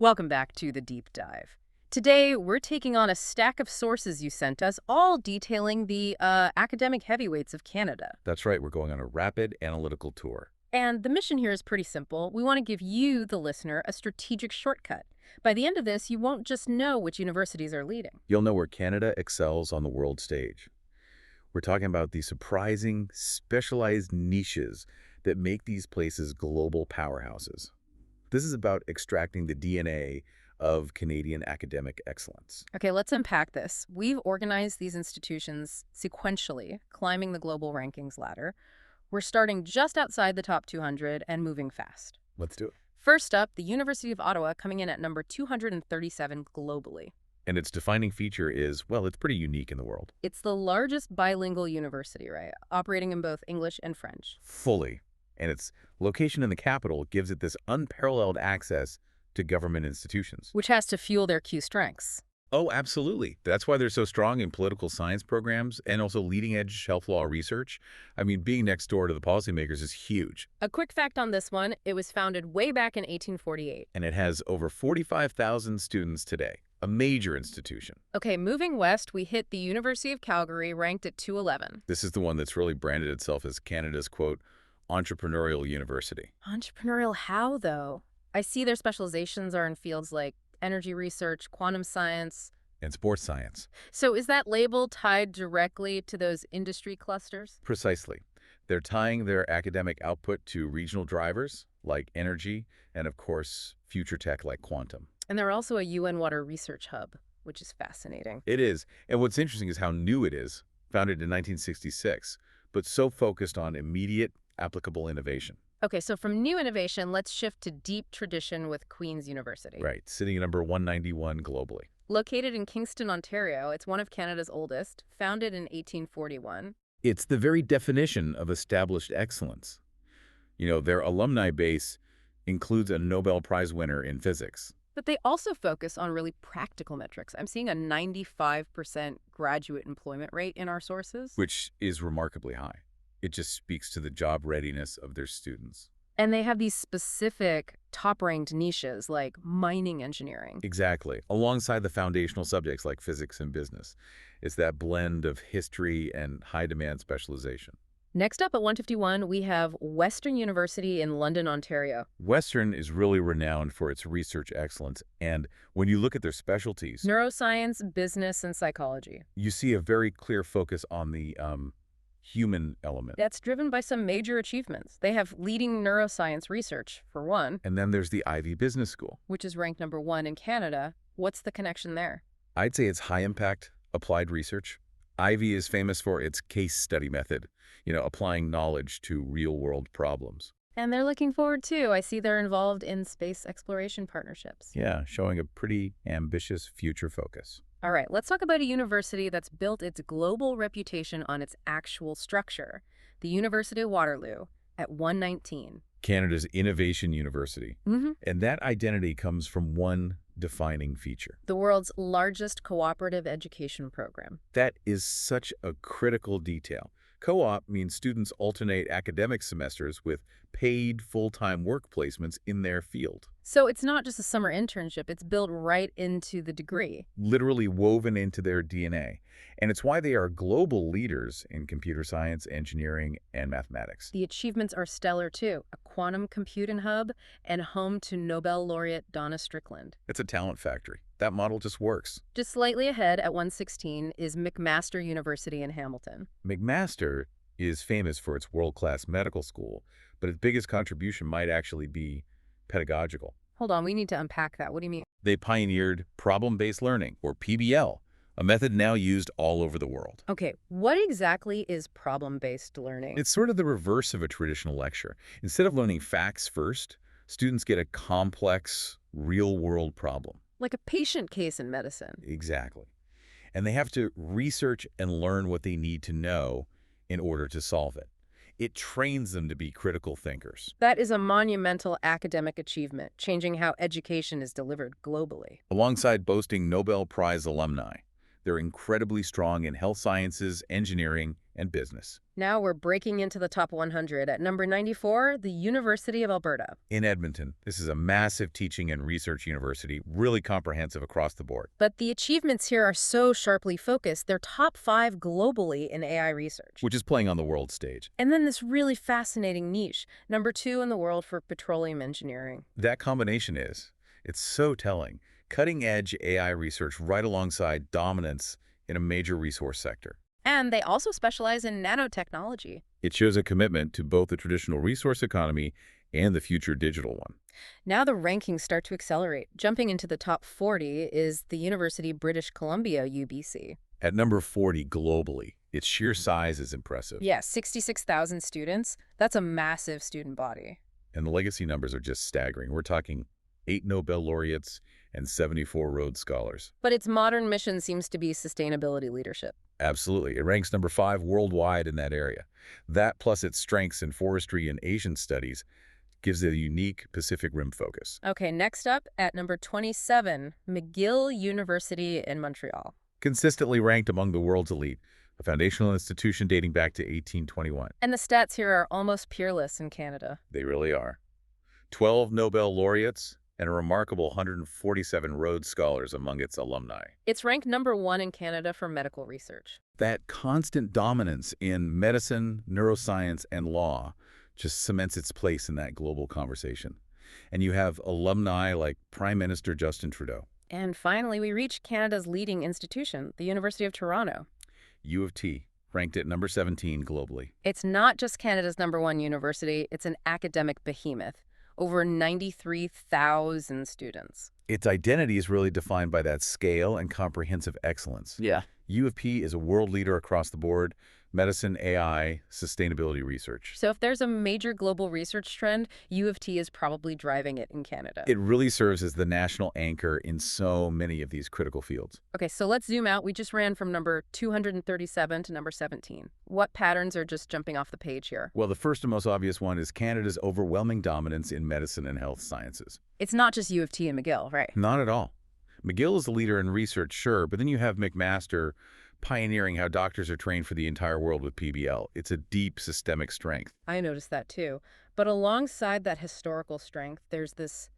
Welcome back to the deep dive. Today, we're taking on a stack of sources you sent us, all detailing the academic heavyweights of Canada. That's right, we're going on a rapid analytical tour. And the mission here is pretty simple. We want to give you, the listener, a strategic shortcut. By the end of this, you won't just know which universities are leading. You'll know where Canada excels on the world stage. We're talking about the surprising, specialized niches that make these places global powerhouses. This is about extracting the DNA of Canadian academic excellence. Okay, let's unpack this. We've organized these institutions sequentially, climbing the global rankings ladder. We're starting just outside the top 200 and moving fast. Let's do it. First up, the University of Ottawa coming in at number 237 globally. And its defining feature is, well, it's pretty unique in the world. It's the largest bilingual university, right? Operating in both English and French. Fully. And its location in the capital gives it this unparalleled access to government institutions. Which has to fuel their key strengths. Oh, absolutely. That's why they're so strong in political science programs and also leading-edge health law research. I mean, being next door to the policymakers is huge. A quick fact on this one, it was founded way back in 1848. And it has over 45,000 students today. A major institution. Okay, moving west, we hit the University of Calgary, ranked at 211. This is the one that's really branded itself as Canada's, quote, entrepreneurial university. Entrepreneurial how, though? I see their specializations are in fields like energy research, quantum science. And sports science. So is that label tied directly to those industry clusters? Precisely. They're tying their academic output to regional drivers like energy and, of course, future tech like quantum. And they're also a UN water research hub, which is fascinating. It is. And what's interesting is how new it is, founded in 1966, but so focused on immediate, applicable innovation. Okay, so from new innovation, let's shift to deep tradition with Queen's University. Right, sitting at number 191 globally. Located in Kingston, Ontario, it's one of Canada's oldest, founded in 1841. It's the very definition of established excellence. You know, their alumni base includes a Nobel Prize winner in physics. But they also focus on really practical metrics. I'm seeing a 95% graduate employment rate in our sources. Which is remarkably high. It just speaks to the job readiness of their students. And they have these specific top-ranked niches like mining engineering. Exactly. Alongside the foundational subjects like physics and business. It's that blend of history and high-demand specialization. Next up at 151, we have Western University in London, Ontario. Western is really renowned for its research excellence, and when you look at their specialties, Neuroscience, business, and psychology. you see a very clear focus on the human element. That's driven by some major achievements. They have leading neuroscience research, for one. And then there's the Ivy Business School. Which is ranked number 1 in Canada. What's the connection there? I'd say it's high-impact, applied research. Ivy is famous for its case study method, applying knowledge to real-world problems. And they're looking forward, too. I see they're involved in space exploration partnerships. Yeah, showing a pretty ambitious future focus. All right, let's talk about a university that's built its global reputation on its actual structure. The University of Waterloo at 119. Canada's innovation university. And that identity comes from one defining feature. The world's largest cooperative education program. That is such a critical detail. Co-op means students alternate academic semesters with paid full-time work placements in their field. So it's not just a summer internship, it's built right into the degree. Literally woven into their DNA. And it's why they are global leaders in computer science, engineering, and mathematics. The achievements are stellar, too. A quantum computing hub and home to Nobel laureate Donna Strickland. It's a talent factory. That model just works. Just slightly ahead at 116 is McMaster University in Hamilton. McMaster is famous for its world-class medical school, but its biggest contribution might actually be pedagogical. Hold on, we need to unpack that. What do you mean? They pioneered problem-based learning, or PBL, a method now used all over the world. Okay, what exactly is problem-based learning? It's sort of the reverse of a traditional lecture. Instead of learning facts first, students get a complex, real-world problem. Like a patient case in medicine. Exactly. And they have to research and learn what they need to know in order to solve it. It trains them to be critical thinkers. That is a monumental academic achievement, changing how education is delivered globally. Alongside boasting Nobel Prize alumni, They're incredibly strong in health sciences, engineering, and business. Now we're breaking into the top 100. At number 94, the University of Alberta. In Edmonton, this is a massive teaching and research university, really comprehensive across the board, But the achievements here are so sharply focused, they're top 5 globally in AI research. which is playing on the world stage. And then this really fascinating niche, number 2 in the world for petroleum engineering. That combination it's so telling. Cutting-edge AI research right alongside dominance in a major resource sector. And they also specialize in nanotechnology. It shows a commitment to both the traditional resource economy and the future digital one. Now the rankings start to accelerate. Jumping into the top 40 is the University of British Columbia, UBC. At number 40 globally, its sheer size is impressive. Yeah, 66,000 students. That's a massive student body. And the legacy numbers are just staggering. We're talking 8 Nobel laureates and 74 Rhodes Scholars. But its modern mission seems to be sustainability leadership. Absolutely. It ranks number 5 worldwide in that area. That plus its strengths in forestry and Asian studies gives it a unique Pacific Rim focus. Okay, next up at number 27, McGill University in Montreal. Consistently ranked among the world's elite, a foundational institution dating back to 1821. And the stats here are almost peerless in Canada. They really are. 12 Nobel laureates and a remarkable 147 Rhodes Scholars among its alumni. It's ranked number 1 in Canada for medical research. That constant dominance in medicine, neuroscience, and law just cements its place in that global conversation. And you have alumni like Prime Minister Justin Trudeau. And finally, we reach Canada's leading institution, the University of Toronto. U of T, ranked at number 17 globally. It's not just Canada's number 1 university, it's an academic behemoth. Over 93,000 students. Its identity is really defined by that scale and comprehensive excellence. Yeah. U of P is a world leader across the board, medicine, AI, sustainability research. So if there's a major global research trend, U of T is probably driving it in Canada. It really serves as the national anchor in so many of these critical fields. Okay, so let's zoom out. We just ran from number 237 to number 17. What patterns are just jumping off the page here? Well, the first and most obvious one is Canada's overwhelming dominance in medicine and health sciences. It's not just U of T and McGill, right? Not at all. McGill is a leader in research, sure, but then you have McMaster pioneering how doctors are trained for the entire world with PBL. It's a deep systemic strength. I noticed that too. But alongside that historical strength, there's this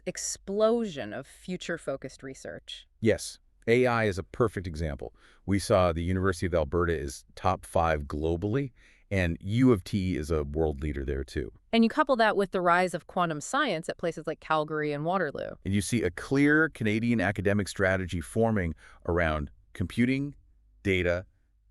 explosion of future-focused research. Yes, AI is a perfect example. We saw the University of Alberta is top 5 globally, and U of T is a world leader there too. And you couple that with the rise of quantum science at places like Calgary and Waterloo. And you see a clear Canadian academic strategy forming around computing, data,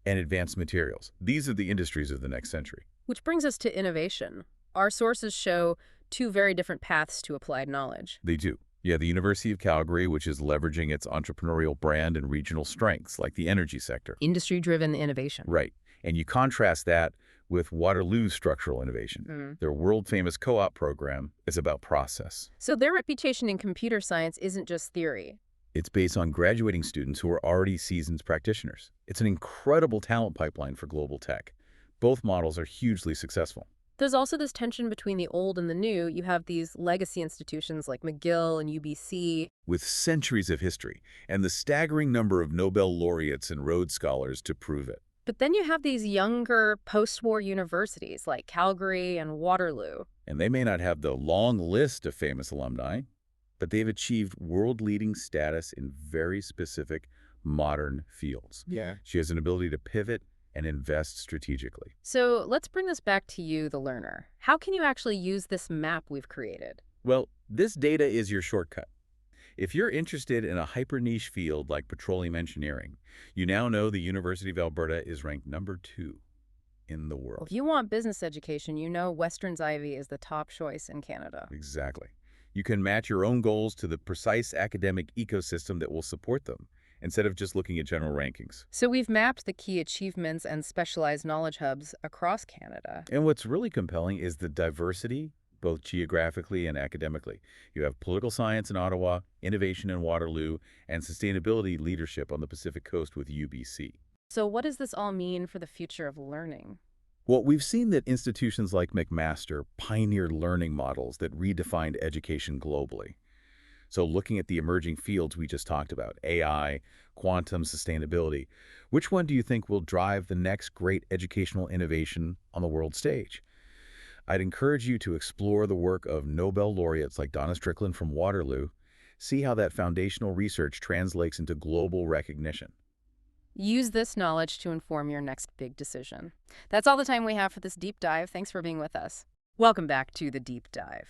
and advanced materials. These are the industries of the next century. Which brings us to innovation. Our sources show 2 very different paths to applied knowledge. They do. Yeah, the University of Calgary, which is leveraging its entrepreneurial brand and regional strengths, like the energy sector. Industry-driven innovation. Right. And you contrast that with Waterloo's structural innovation. Their world-famous co-op program is about process. So their reputation in computer science isn't just theory. It's based on graduating students who are already seasoned practitioners. It's an incredible talent pipeline for global tech. Both models are hugely successful. There's also this tension between the old and the new. You have these legacy institutions like McGill and UBC. With centuries of history and the staggering number of Nobel laureates and Rhodes Scholars to prove it. But then you have these younger post-war universities like Calgary and Waterloo. And they may not have the long list of famous alumni, but they've achieved world-leading status in very specific modern fields. Yeah. She has an ability to pivot and invest strategically. So let's bring this back to you, the learner. How can you actually use this map we've created? Well, this data is your shortcut. If you're interested in a hyper-niche field like petroleum engineering, you now know the University of Alberta is ranked number 2 in the world. If you want business education, you know Western's Ivy is the top choice in Canada. Exactly. You can match your own goals to the precise academic ecosystem that will support them, instead of just looking at general rankings. So we've mapped the key achievements and specialized knowledge hubs across Canada. And what's really compelling is the diversity, both geographically and academically. You have political science in Ottawa, innovation in Waterloo, and sustainability leadership on the Pacific Coast with UBC. So what does this all mean for the future of learning? Well, we've seen that institutions like McMaster pioneered learning models that redefined education globally. So looking at the emerging fields we just talked about, AI, quantum, sustainability, which one do you think will drive the next great educational innovation on the world stage? I'd encourage you to explore the work of Nobel laureates like Donna Strickland from Waterloo, see how that foundational research translates into global recognition. Use this knowledge to inform your next big decision. That's all the time we have for this deep dive. Thanks for being with us. Welcome back to the deep dive.